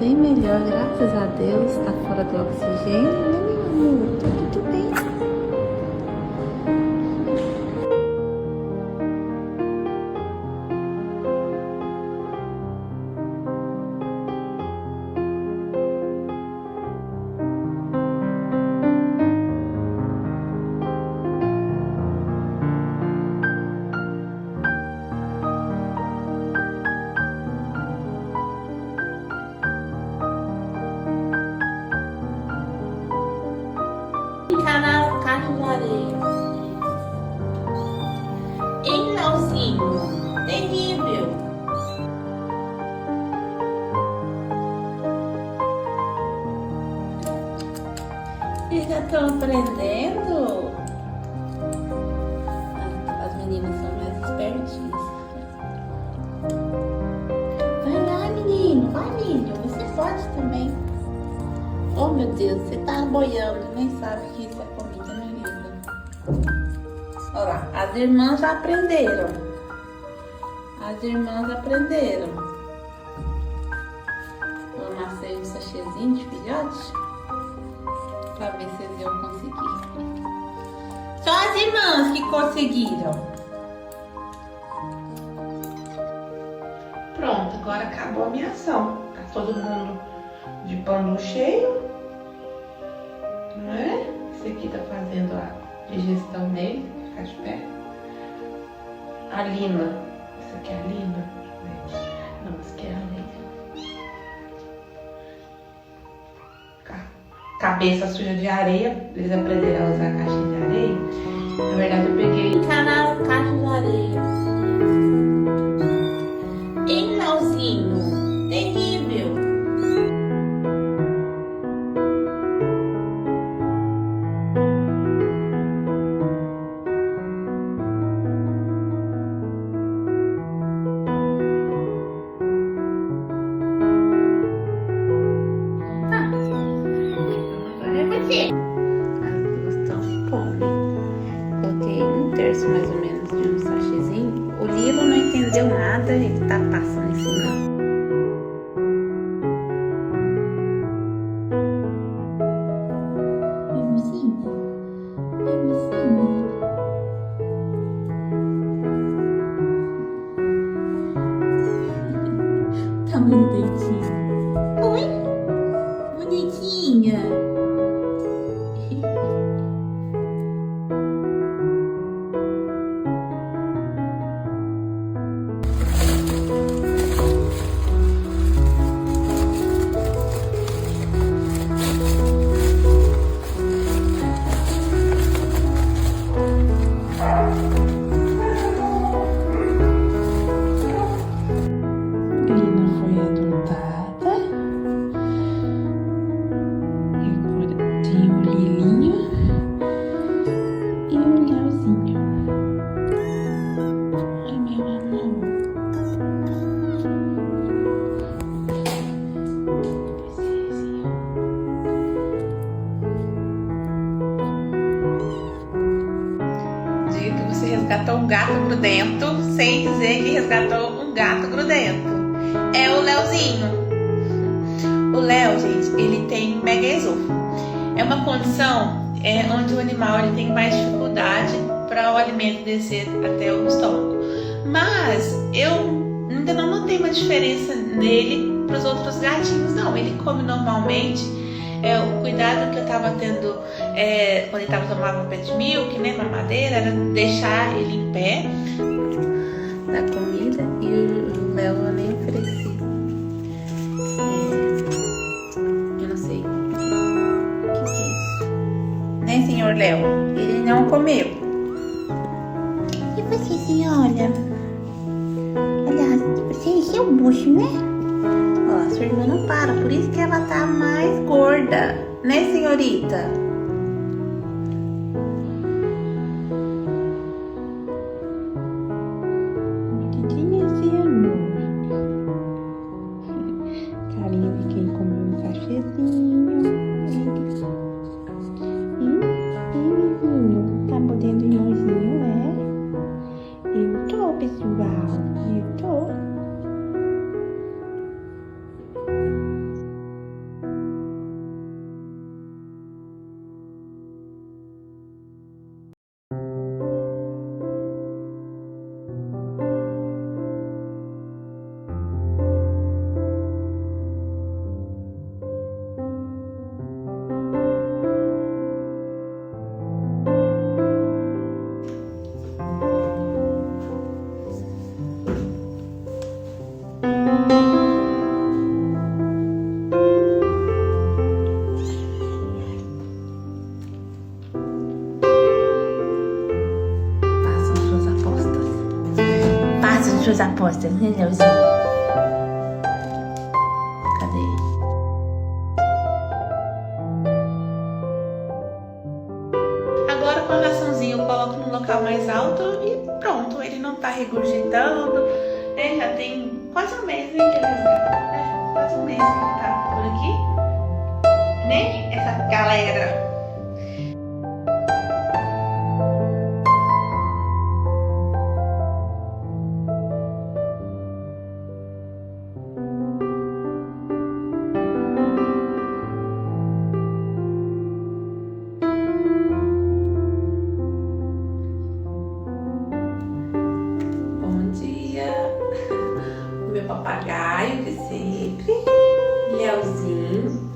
bem melhor, graças a Deus. Tá fora do oxigênio, né, meu amor? Tá tudo bem. Ficar na caixa de areia. Hein, Leozinho? Terrível. Eles já estão aprendendo. As meninas são mais espertinhas. Vai lá, menino. Vai, menino. Você pode também. Oh, meu Deus, você tá boiando, nem sabe que isso é comida, né, linda? Olha lá, as irmãs já aprenderam. As irmãs aprenderam. Eu amassei um sachêzinho de filhote pra ver se eles iam conseguir. Só as irmãs que conseguiram. Pronto, agora acabou a minha ação. Tá todo mundo de pano cheio, não é? Esse aqui tá fazendo a digestão dele, ficar de pé. A Lina, essa aqui é a Lina? Não, essa aqui é a Lina. Cabeça suja de areia, eles aprenderam a usar a caixa de areia. Na verdade eu peguei tá na caixa de areia. Hein, Leozinho? Terrível. As duas estão fome. Coloquei um terço mais ou menos de um sachêzinho. O Lilo não entendeu nada, ele tá passando em cima. Tamanho do dentinho. Oi? Bonitinha. Lina foi adotada. E agora tem o Lilinho e o Leozinho. Ai, meu amor. Diga que você resgatou um gato grudento sem dizer que resgatou um gato grudento. É o Leozinho. O Léo, gente, ele tem mega esôfago. É uma condição onde o animal ele tem mais dificuldade para o alimento descer até o estômago. Mas eu ainda não notei uma diferença nele para os outros gatinhos, não. Ele come normalmente. O cuidado que eu estava tendo quando ele tomava pet milk, né, mamadeira, era deixar ele em pé da comida e o Léo eu nem ofereci. Eu não sei o que é isso, né, senhor Léo? Ele não comeu. E você, senhora? Olha, você encheu o bucho, né? Ó, sua irmã não para, por isso que ela tá mais gorda, né, senhorita? Esse amor. Carinho de quem comeu um cafezinho. Vizinho, tá podendo irmãozinho, né? Eu tô, pessoal. Eu tô. apostas, né, Leozinho? Cadê? Agora com a raçãozinha eu coloco no local mais alto e pronto. Ele não tá regurgitando, né? Já tem quase um mês, né, que ele resgata. Quase um mês que ele tá por aqui, né? Essa galera. Meu papagaio de sempre, Leozinho,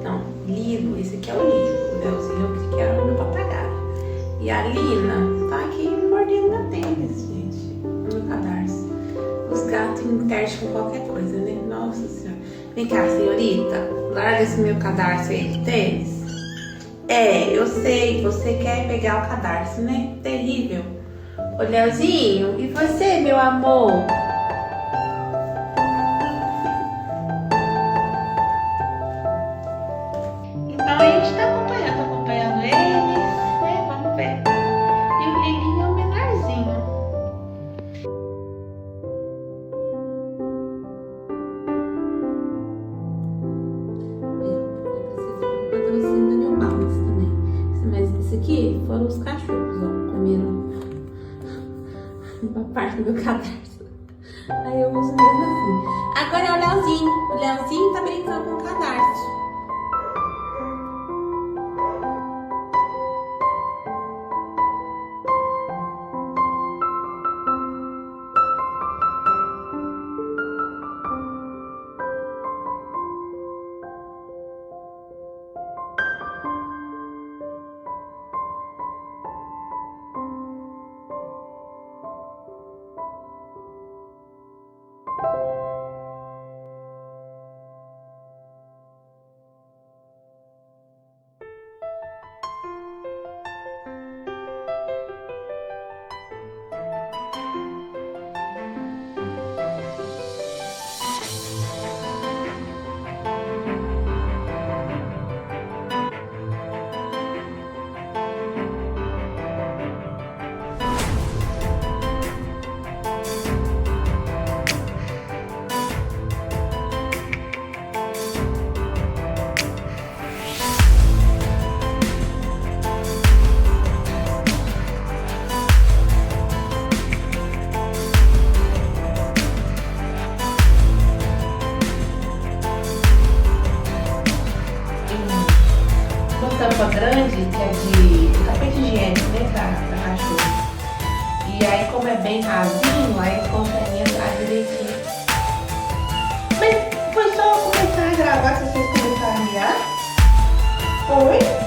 não, Lilo, esse aqui é o Lilo, o Leozinho que é o meu papagaio. E a Lina tá aqui mordendo meu tênis, gente, no meu cadarço. Os gatos interagem com qualquer coisa, né? Nossa Senhora. Vem cá, senhorita, larga esse meu cadarço aí de tênis. É, eu sei, você quer pegar o cadarço, né? Terrível. Ô, Leozinho, e você, meu amor? Então a gente tá acompanhando eles, né? Vamos ver. E o Lilinho é o menorzinho. Eu preciso de um patrocínio da New Balance também. Mas esse aqui foram os cachorros, ó. Comeram uma parte do meu cadarço. Aí eu uso mesmo assim. Agora é o Leozinho. O Leozinho tá brincando com o cadarço. Tampa grande, que é de tapete higiênico, né, pra cachorro. E aí, como é bem rasinho, aí consegue entrar direitinho. Mas foi só eu começar a gravar que vocês começaram a miar? Foi?